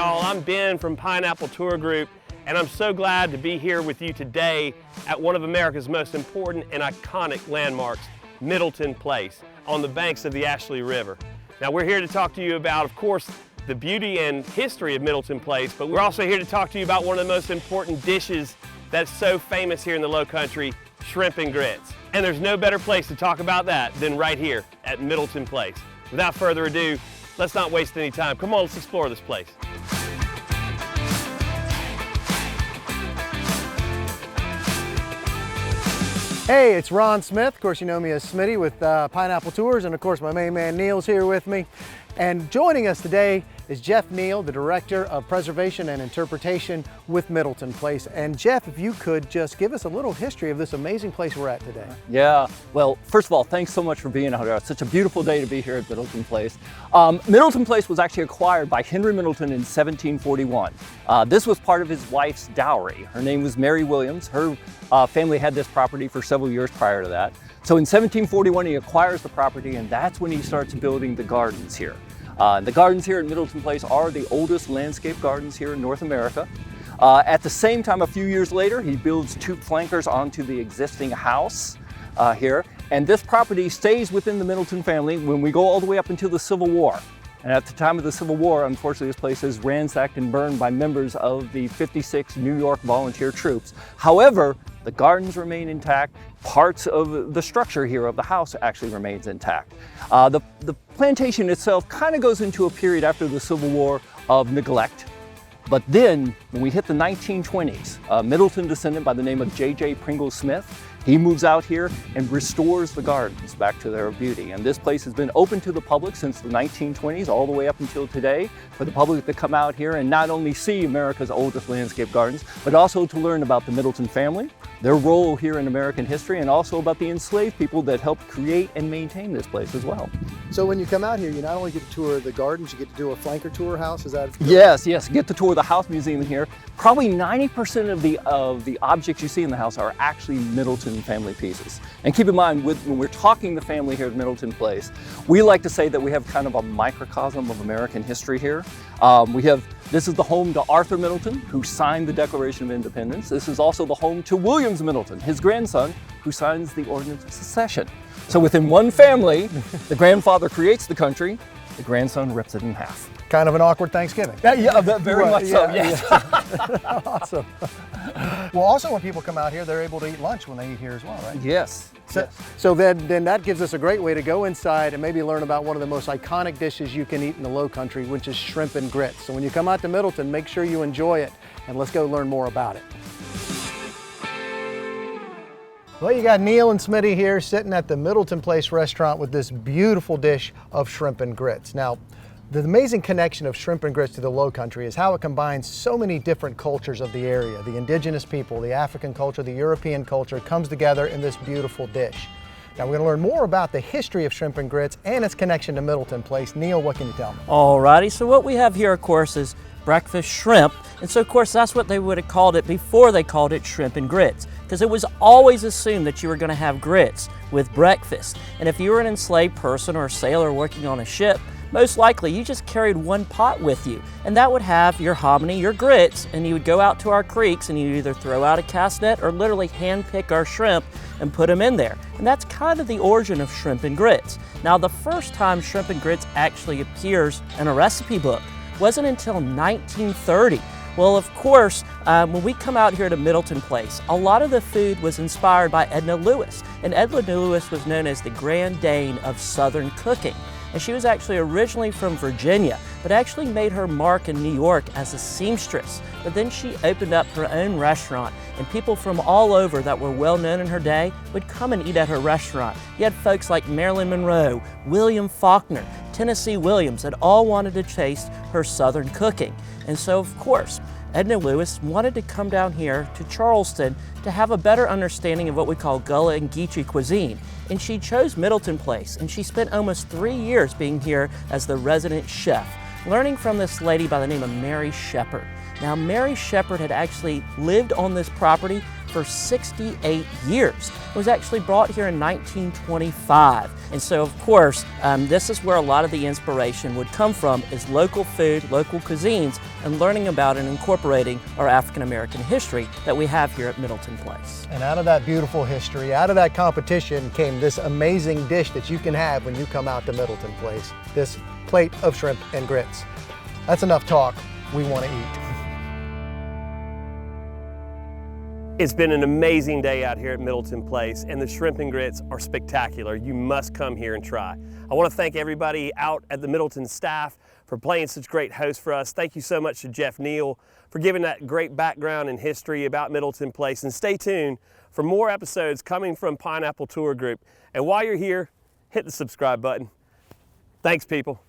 y'all. I'm Ben from Pineapple Tour Group, and I'm so glad to be here with you today at one of America's most important and iconic landmarks, Middleton Place, on the banks of the Ashley River. Now, we're here to talk to you about, of course, the beauty and history of Middleton Place, but we're also here to talk to you about one of the most important dishes that's so famous here in the Lowcountry, shrimp and grits. And there's no better place to talk about that than right here at Middleton Place. Without further ado, let's not waste any time. Come on, let's explore this place. Hey, it's Ron Smith. Of course, you know me as Smitty with Pineapple Tours, and of course, my main man Neil's here with me. And joining us today is Jeff Neal, the Director of Preservation and Interpretation with Middleton Place. And Jeff, if you could just give us a little history of this amazing place we're at today. Yeah, well, first of all, thanks so much for being out here. It's such a beautiful day to be here at Middleton Place. Middleton Place was actually acquired by Henry Middleton in 1741. This was part of his wife's dowry. Her name was Mary Williams. Her family had this property for several years prior to that. So in 1741, he acquires the property, and that's when he starts building the gardens here. The gardens here at Middleton Place are the oldest landscape gardens here in North America. At the same time, a few years later, he builds two flankers onto the existing house here. And this property stays within the Middleton family when we go all the way up until the Civil War. And at the time of the Civil War, unfortunately, this place is ransacked and burned by members of the 56 New York volunteer troops. However, the gardens remain intact. Parts of the structure here of the house actually remains intact. The plantation itself kind of goes into a period after the Civil War of neglect. But then, when we hit the 1920s, a Middleton descendant by the name of J.J. Pringle Smith, he moves out here and restores the gardens back to their beauty. And this place has been open to the public since the 1920s, all the way up until today, for the public to come out here and not only see America's oldest landscape gardens, but also to learn about the Middleton family, their role here in American history, and also about the enslaved people that helped create and maintain this place as well. So when you come out here, you not only get to tour the gardens, you get to do a flanker tour house, is that? Yes, get to tour the house museum here. Probably 90% of the objects you see in the house are actually Middleton family pieces. And keep in mind, when we're talking the family here at Middleton Place, we like to say that we have kind of a microcosm of American history here. This is the home to Arthur Middleton, who signed the Declaration of Independence. This is also the home to Williams Middleton, his grandson, who signs the Ordinance of Secession. So within one family, the grandfather creates the country, the grandson rips it in half. Kind of an awkward Thanksgiving. Yeah, very much so, yes. Yeah. Awesome. Well, also when people come out here, they're able to eat lunch when they eat here as well, right? Yes. So then that gives us a great way to go inside and maybe learn about one of the most iconic dishes you can eat in the Lowcountry, which is shrimp and grits. So when you come out to Middleton, make sure you enjoy it, and let's go learn more about it. Well, you got Neil and Smitty here sitting at the Middleton Place restaurant with this beautiful dish of shrimp and grits. Now, the amazing connection of shrimp and grits to the Lowcountry is how it combines so many different cultures of the area. The indigenous people, the African culture, the European culture comes together in this beautiful dish. Now we're going to learn more about the history of shrimp and grits and its connection to Middleton Place. Neil, what can you tell me? Alrighty, so what we have here, of course, is breakfast shrimp. And so, of course, that's what they would have called it before they called it shrimp and grits, because it was always assumed that you were going to have grits with breakfast. And if you were an enslaved person or a sailor working on a ship, most likely you just carried one pot with you, and that would have your hominy, your grits, and you would go out to our creeks and you either throw out a cast net or literally hand pick our shrimp and put them in there. And that's kind of the origin of shrimp and grits. Now, the first time shrimp and grits actually appears in a recipe book wasn't until 1930. Well, of course, when we come out here to Middleton Place, a lot of the food was inspired by Edna Lewis. And Edna Lewis was known as the Grand Dame of Southern cooking. And she was actually originally from Virginia, but actually made her mark in New York as a seamstress. But then she opened up her own restaurant, and people from all over that were well known in her day would come and eat at her restaurant. You had folks like Marilyn Monroe, William Faulkner, Tennessee Williams, that all wanted to taste her Southern cooking. And so, of course, Edna Lewis wanted to come down here to Charleston to have a better understanding of what we call Gullah and Geechee cuisine. And she chose Middleton Place, and she spent almost 3 years being here as the resident chef, learning from this lady by the name of Mary Shepherd. Now, Mary Shepherd had actually lived on this property for 68 years. It was actually brought here in 1925. And so, of course, this is where a lot of the inspiration would come from, is local food, local cuisines, and learning about and incorporating our African American history that we have here at Middleton Place. And out of that beautiful history, out of that competition came this amazing dish that you can have when you come out to Middleton Place, this plate of shrimp and grits. That's enough talk. We want to eat. It's been an amazing day out here at Middleton Place, and the shrimp and grits are spectacular. You must come here and try. I want to thank everybody out at the Middleton staff for playing such great hosts for us. Thank you so much to Jeff Neal for giving that great background and history about Middleton Place. And stay tuned for more episodes coming from Pineapple Tour Group. And while you're here, hit the subscribe button. Thanks, people.